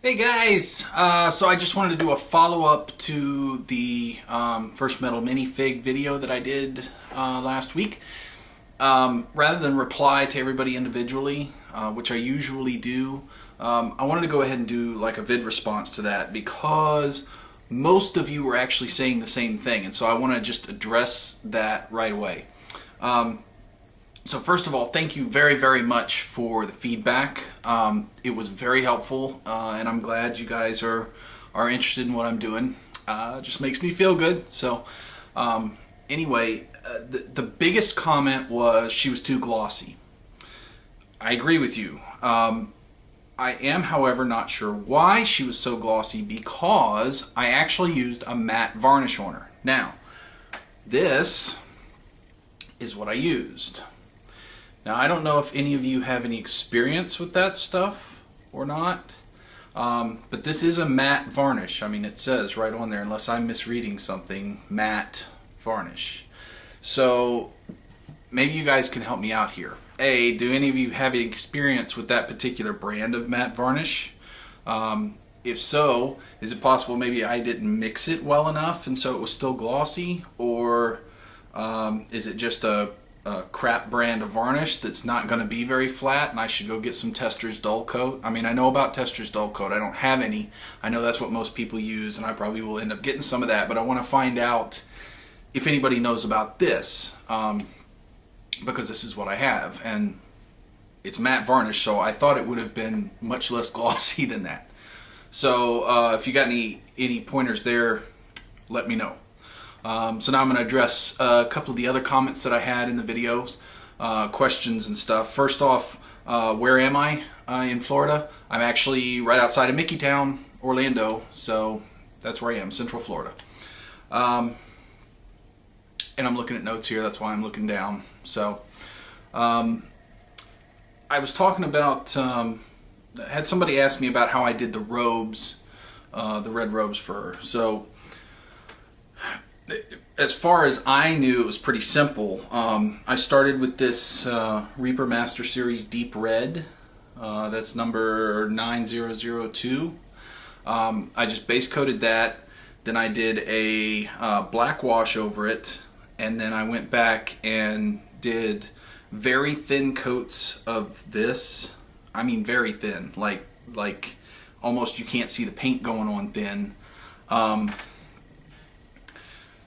Hey guys! So I just wanted to do a follow-up to the First Metal minifig video that I did last week. Rather than reply to everybody individually, which I usually do, I wanted to go ahead and do like a vid response to that because most of you were actually saying the same thing, and so I want to just address that right away. So first of all, thank you very, very much for the feedback. It was very helpful, and I'm glad you guys are interested in what I'm doing. It just makes me feel good. So anyway, the biggest comment was she was too glossy. I agree with you. I am, however, not sure why she was so glossy because I actually used a matte varnish on her. Now, this is what I used. Now, I don't know if any of you have any experience with that stuff or not, but this is a matte varnish. I mean, it says right on there, unless I'm misreading something, matte varnish. So maybe you guys can help me out here. A, do any of you have any experience with that particular brand of matte varnish? If so, is it possible maybe I didn't mix it well enough and so it was still glossy? Or is it just a crap brand of varnish that's not going to be very flat and I should go get some Tester's Dull Coat? I mean, I know about Tester's Dull Coat. I don't have any. I know that's what most people use, and I probably will end up getting some of that, but I want to find out if anybody knows about this, because this is what I have, and it's matte varnish, so I thought it would have been much less glossy than that. So if you got any pointers there, let me know. So now I'm going to address a couple of the other comments that I had in the videos, questions and stuff. First off, where am I in Florida? I'm actually right outside of Mickeytown, Orlando, so that's where I am, Central Florida. And I'm looking at notes here, that's why I'm looking down. So I was talking about, had somebody ask me about how I did the robes, the red robes for her. So as far as I knew, it was pretty simple. I started with this Reaper Master Series Deep Red. That's number 9002. I just base coated that. Then I did a black wash over it. And then I went back and did very thin coats of this. I mean very thin. Like almost you can't see the paint going on thin.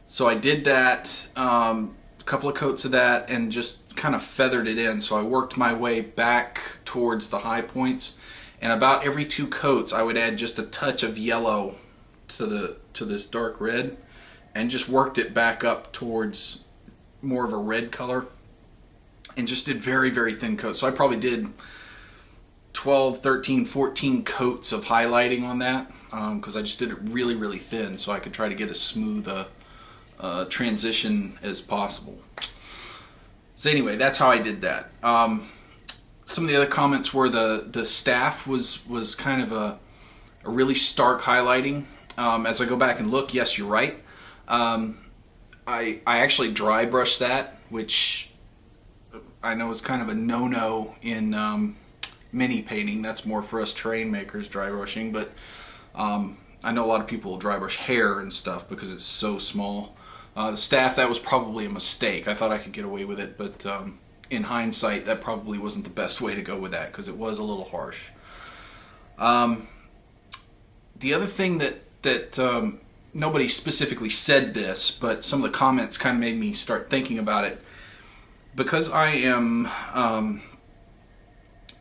So I did that, a couple of coats of that, and just kind of feathered it in. So I worked my way back towards the high points, and about every 2 coats I would add just a touch of yellow to this dark red, and just worked it back up towards more of a red color, and just did very, very thin coats. So I probably did 12, 13, 14 coats of highlighting on that, because I just did it really, really thin so I could try to get as smooth a transition as possible. So anyway, that's how I did that. Some of the other comments were the staff was kind of a really stark highlighting. As I go back and look, yes, you're right. I actually dry brushed that, which I know is kind of a no-no in mini painting. That's more for us terrain makers, dry brushing, but I know a lot of people will dry brush hair and stuff because it's so small. The staff, that was probably a mistake. I thought I could get away with it, but in hindsight, that probably wasn't the best way to go with that because it was a little harsh. The other thing that nobody specifically said this, but some of the comments kind of made me start thinking about it. Because I am,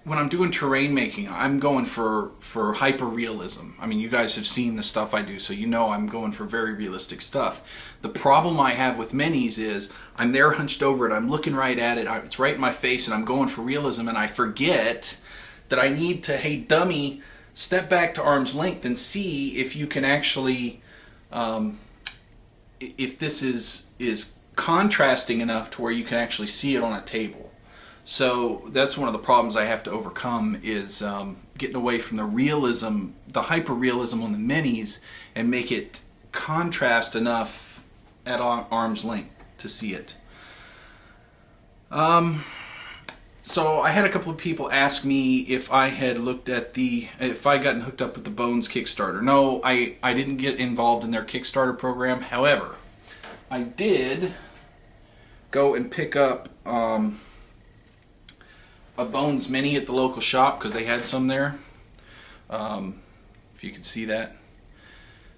when I'm doing terrain making, I'm going for hyper realism. I mean, you guys have seen the stuff I do, so you know I'm going for very realistic stuff. The problem I have with minis is I'm there hunched over it, I'm looking right at it, it's right in my face, and I'm going for realism, and I forget that I need to, hey dummy, step back to arm's length and see if you can actually, if this is contrasting enough to where you can actually see it on a table. So that's one of the problems I have to overcome is getting away from the realism, the hyper-realism on the minis, and make it contrast enough at arm's length to see it. So I had a couple of people ask me if I had looked at if I gotten hooked up with the Bones Kickstarter. No, I didn't get involved in their Kickstarter program. However, I did go and pick up a Bones Mini at the local shop because they had some there. If you can see that.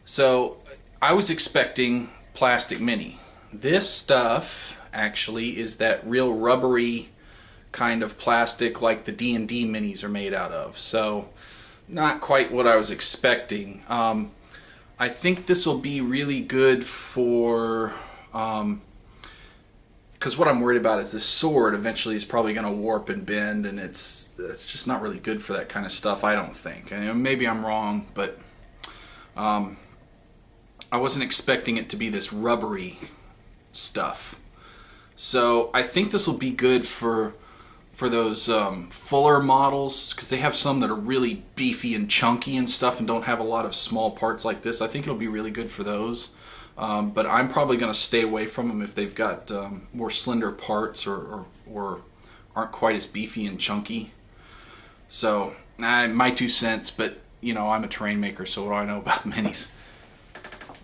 So I was expecting plastic mini. This stuff actually is that real rubbery kind of plastic like the D&D minis are made out of. So not quite what I was expecting. I think this will be really good for because what I'm worried about is this sword eventually is probably going to warp and bend, and it's just not really good for that kind of stuff, I don't think. And maybe I'm wrong, but I wasn't expecting it to be this rubbery stuff. So I think this will be good for those fuller models, because they have some that are really beefy and chunky and stuff and don't have a lot of small parts like this. I think it'll be really good for those. But I'm probably going to stay away from them if they've got more slender parts or aren't quite as beefy and chunky. So, my 2 cents, but you know, I'm a terrain maker, so what do I know about minis?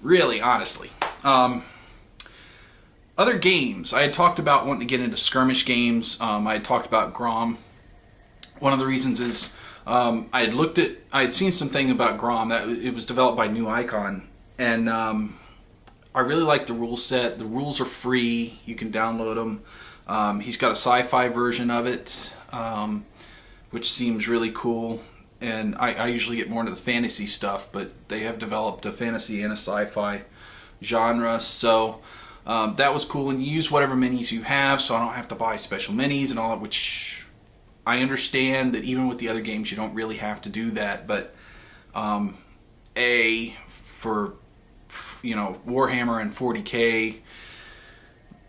Really, honestly. Other games. I had talked about wanting to get into skirmish games. I had talked about Grom. One of the reasons is I had seen something about Grom that it was developed by New Icon, and I really like the rule set. The rules are free. You can download them. He's got a sci-fi version of it, which seems really cool. And I usually get more into the fantasy stuff, but they have developed a fantasy and a sci-fi genre. So that was cool. And you use whatever minis you have, so I don't have to buy special minis and all that, which I understand that even with the other games you don't really have to do that. But for Warhammer and 40K,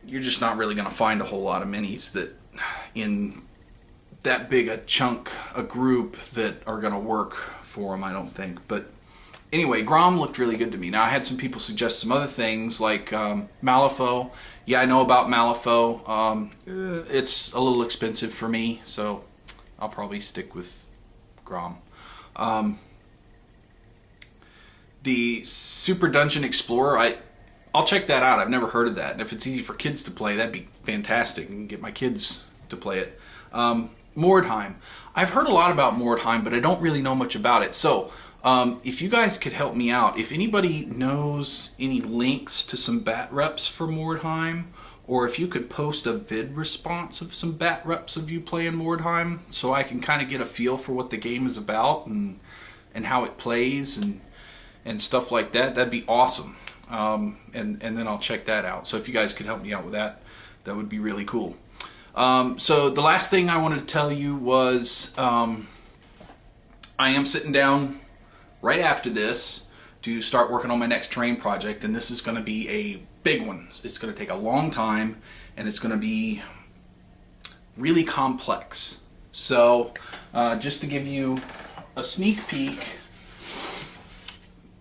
you're just not really going to find a whole lot of minis that in that big a group that are going to work for them, I don't think. But anyway, Grom looked really good to me. Now I had some people suggest some other things like Malifaux. Yeah, I know about Malifaux. It's a little expensive for me, so I'll probably stick with Grom. The Super Dungeon Explorer, I'll check that out. I've never heard of that. And if it's easy for kids to play, that'd be fantastic. I can get my kids to play it. Mordheim. I've heard a lot about Mordheim, but I don't really know much about it. So, if you guys could help me out, if anybody knows any links to some bat reps for Mordheim, or if you could post a vid response of some bat reps of you playing Mordheim, so I can kind of get a feel for what the game is about and how it plays and stuff like that, that'd be awesome. And then I'll check that out. So if you guys could help me out with that, that would be really cool. So the last thing I wanted to tell you was I am sitting down right after this to start working on my next terrain project, and this is going to be a big one. It's going to take a long time, and it's going to be really complex. So just to give you a sneak peek,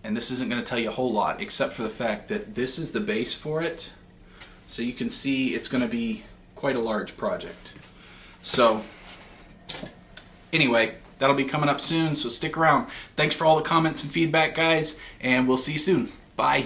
and this isn't going to tell you a whole lot except for the fact that this is the base for it, so you can see it's going to be quite a large project. So anyway, that'll be coming up soon, so stick around. Thanks for all the comments and feedback, guys, and we'll see you soon. Bye.